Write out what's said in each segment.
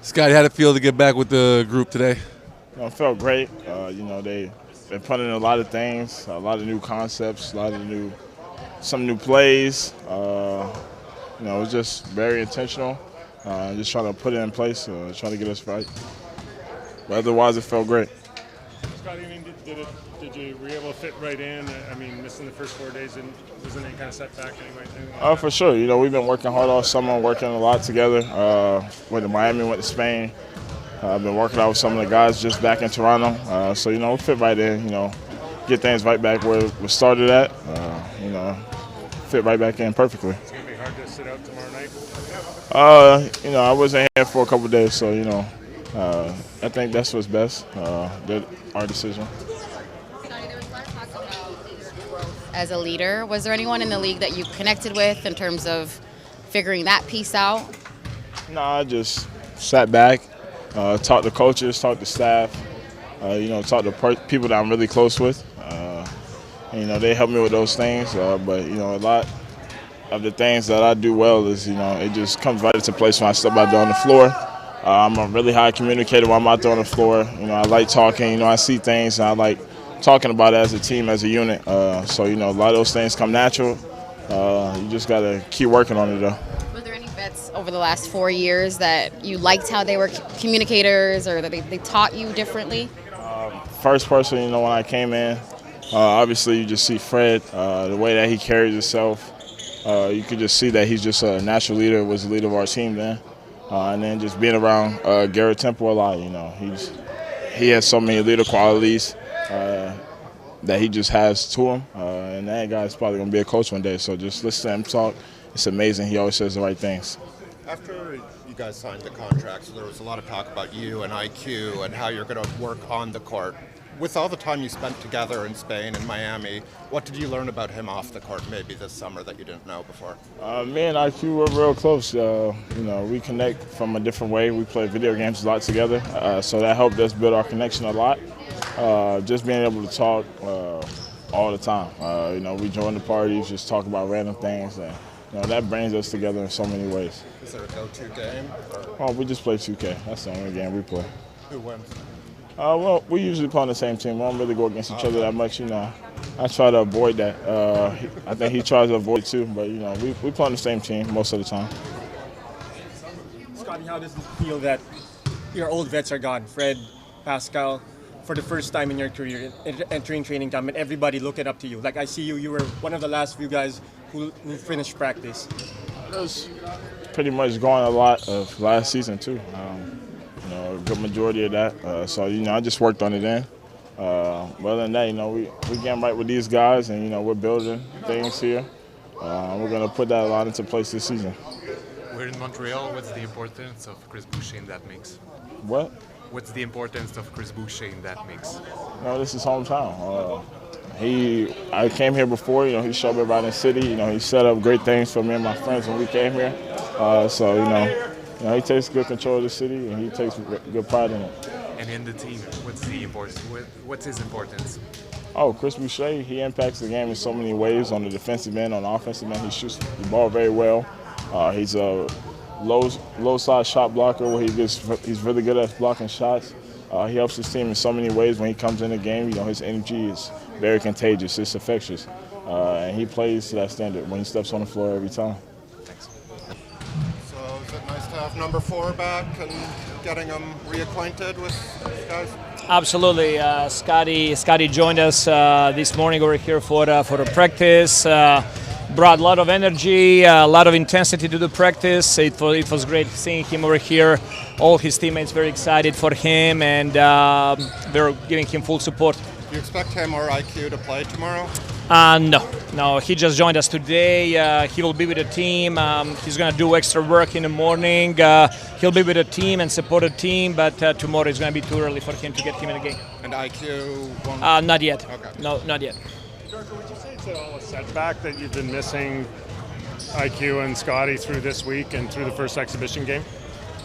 Scotty, how'd it feel to get back with the group today? It felt great. They've been putting in a lot of things, a lot of new concepts, some new plays. It was just very intentional. Just trying to put it in place, trying to get us right. But otherwise, it felt great. Scottie, did you were you able to fit right in? Missing the first 4 days wasn't any kind of setback anyway? For sure. We've been working hard all summer, working a lot together. Went to Miami, went to Spain. I've been working out with some of the guys just back in Toronto. We fit right in, get things right back where we started at. Fit right back in perfectly. It's going to be hard to sit out tomorrow night? I wasn't here for a couple of days, so, I think that's what's best. Our decision. Scottie, there was a lot of talk about your growth as a leader. Was there anyone in the league that you connected with in terms of figuring that piece out? No, I just sat back, talked to coaches, talked to staff, talked to people that I'm really close with. They help me with those things, but a lot of the things that I do well is, it just comes right into place when I step out there on the floor. I'm a really high communicator when I'm out there on the floor. I like talking. I see things, and I like talking about it as a team, as a unit. A lot of those things come natural. You just got to keep working on it, though. Were there any vets over the last 4 years that you liked how they were communicators or that they taught you differently? First person, when I came in, obviously you just see Fred, the way that he carries himself. You could just see that he's just a natural leader, was the leader of our team then. And then just being around Garrett Temple a lot, he has so many leader qualities that he just has to him. And that guy's probably going to be a coach one day. So just listen to him talk. It's amazing. He always says the right things. After you guys signed the contracts, there was a lot of talk about you and IQ and how you're going to work on the court. With all the time you spent together in Spain and Miami, what did you learn about him off the court maybe this summer that you didn't know before? Me and IQ were real close. We connect from a different way. We play video games a lot together, so that helped us build our connection a lot. Just being able to talk all the time. We join the parties, just talk about random things, and that brings us together in so many ways. Is there a go-to game? Oh, we just play 2K. That's the only game we play. Who wins? We usually play on the same team. We don't really go against each other that much, I try to avoid that. I think he tries to avoid it too, but, we play on the same team most of the time. Scottie, how does it feel that your old vets are gone? Fred, Pascal, for the first time in your career, entering training camp, and everybody looking up to you. Like I see you were one of the last few guys who finished practice. It was pretty much gone a lot of last season too. A good majority of that. I just worked on it then. But other than that, we getting right with these guys, and we're building things here. We're going to put that a lot into place this season. We're in Montreal. What's the importance of Chris Boucher in that mix? What? What's the importance of Chris Boucher in that mix? This is hometown. I came here before. He showed me around the city. He set up great things for me and my friends when we came here. He takes good control of the city, and he takes good pride in it. And in the team, what's the importance? What's his importance? Chris Boucher, he impacts the game in so many ways. On the defensive end, on the offensive end, he shoots the ball very well. He's a low side shot blocker where he's really good at blocking shots. He helps his team in so many ways when he comes in the game. His energy is very contagious. It's infectious. And he plays to that standard when he steps on the floor every time. Is it nice to have number 4 back and getting him reacquainted with these guys? Absolutely. Scottie joined us this morning over here for a practice. Brought a lot of energy, a lot of intensity to the practice. It was great seeing him over here. All his teammates very excited for him, and they're giving him full support. Do you expect him or IQ to play tomorrow? No. He just joined us today. He will be with the team. He's going to do extra work in the morning. He'll be with the team and support the team, but tomorrow is going to be too early for him to get him in the game. And IQ won't? Not yet. Okay. No, not yet. Darko, would you say it's all a setback that you've been missing IQ and Scottie through this week and through the first exhibition game?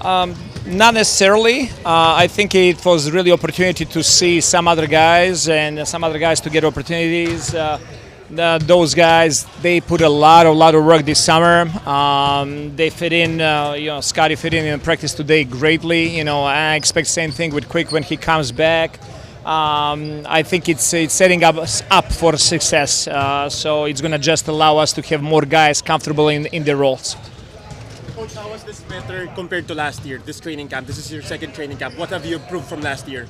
Not necessarily. I think it was really opportunity to see some other guys and some other guys to get opportunities. those guys, they put a lot of work this summer. They fit in, Scottie fit in practice today greatly. I expect same thing with Quick when he comes back. I think it's setting us up for success. So it's going to just allow us to have more guys comfortable in their roles. Coach, how was this better compared to last year, this training camp? This is your second training camp. What have you improved from last year?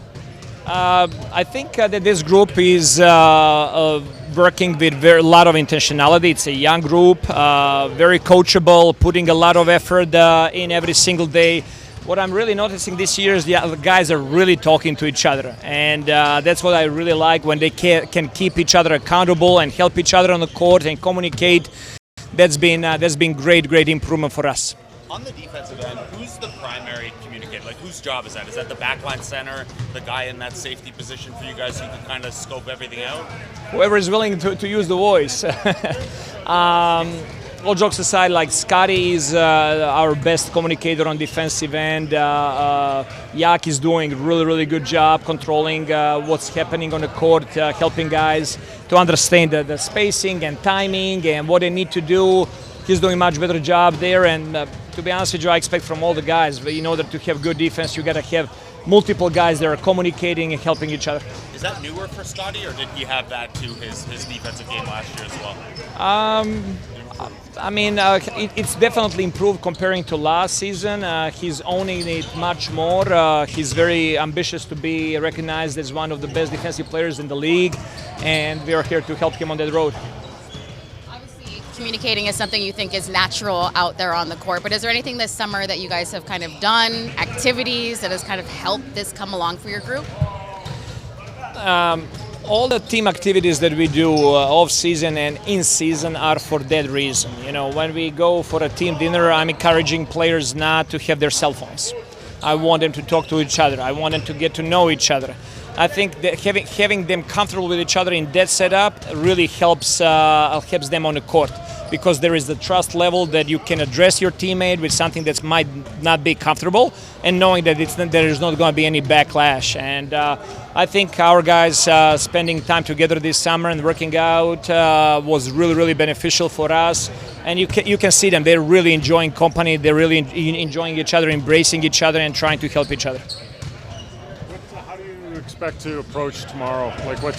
I think that this group is working with a lot of intentionality. It's a young group, very coachable, putting a lot of effort in every single day. What I'm really noticing this year is the guys are really talking to each other, and that's what I really like, when they can keep each other accountable and help each other on the court and communicate. That's been great improvement for us. On the defensive end, who's the primary communicator? Like, whose job is that? Is that the backline center, the guy in that safety position for you guys who can kind of scope everything out? Whoever is willing to use the voice. All jokes aside, like Scottie is our best communicator on defensive end. Yak is doing a really good job controlling what's happening on the court, helping guys to understand the spacing and timing and what they need to do. He's doing a much better job there, and to be honest with you, I expect from all the guys, in order to have good defense, you got to have multiple guys that are communicating and helping each other. Is that newer for Scottie, or did he have that to his defensive game last year as well? It's definitely improved comparing to last season. He's owning it much more. He's very ambitious to be recognized as one of the best defensive players in the league, and we are here to help him on that road. Communicating is something you think is natural out there on the court, but is there anything this summer that you guys have kind of done, activities that has kind of helped this come along for your group? All the team activities that we do off-season and in-season are for that reason. When we go for a team dinner, I'm encouraging players not to have their cell phones. I want them to talk to each other. I want them to get to know each other. I think that having them comfortable with each other in that setup really helps them on the court, because there is the trust level that you can address your teammate with something that might not be comfortable, and knowing that there is not going to be any backlash. And I think our guys spending time together this summer and working out was really beneficial for us. And you can see them; they're really enjoying company. They're really enjoying each other, embracing each other, and trying to help each other. How do you expect to approach tomorrow? Like, for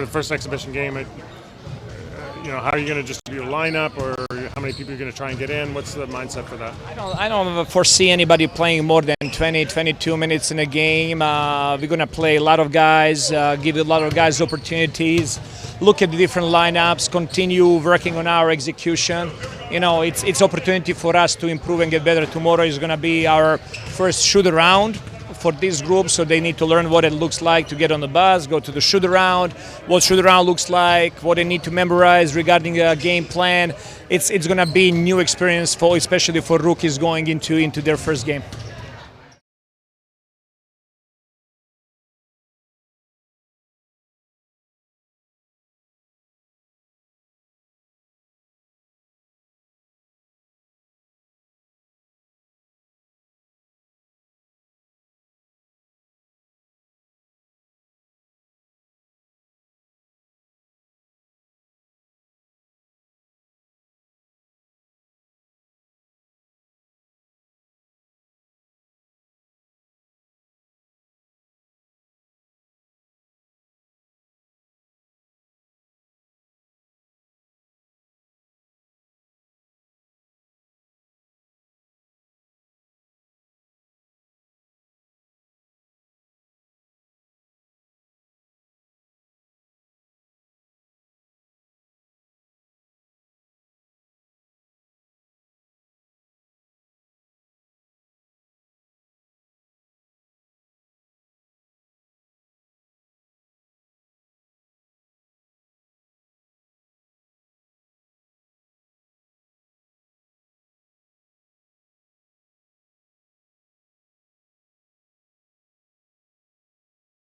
the first exhibition game? How are you going to just do your lineup, or how many people are going to try and get in? What's the mindset for that? I don't foresee anybody playing more than 22 minutes in a game. We're going to play a lot of guys, give a lot of guys opportunities, look at the different lineups, continue working on our execution. It's opportunity for us to improve and get better. Tomorrow is going to be our first shoot-around for this group, so they need to learn what it looks like to get on the bus, go to the shoot-around, what shoot-around looks like, what they need to memorize regarding a game plan. It's going to be a new experience, especially for rookies going into their first game.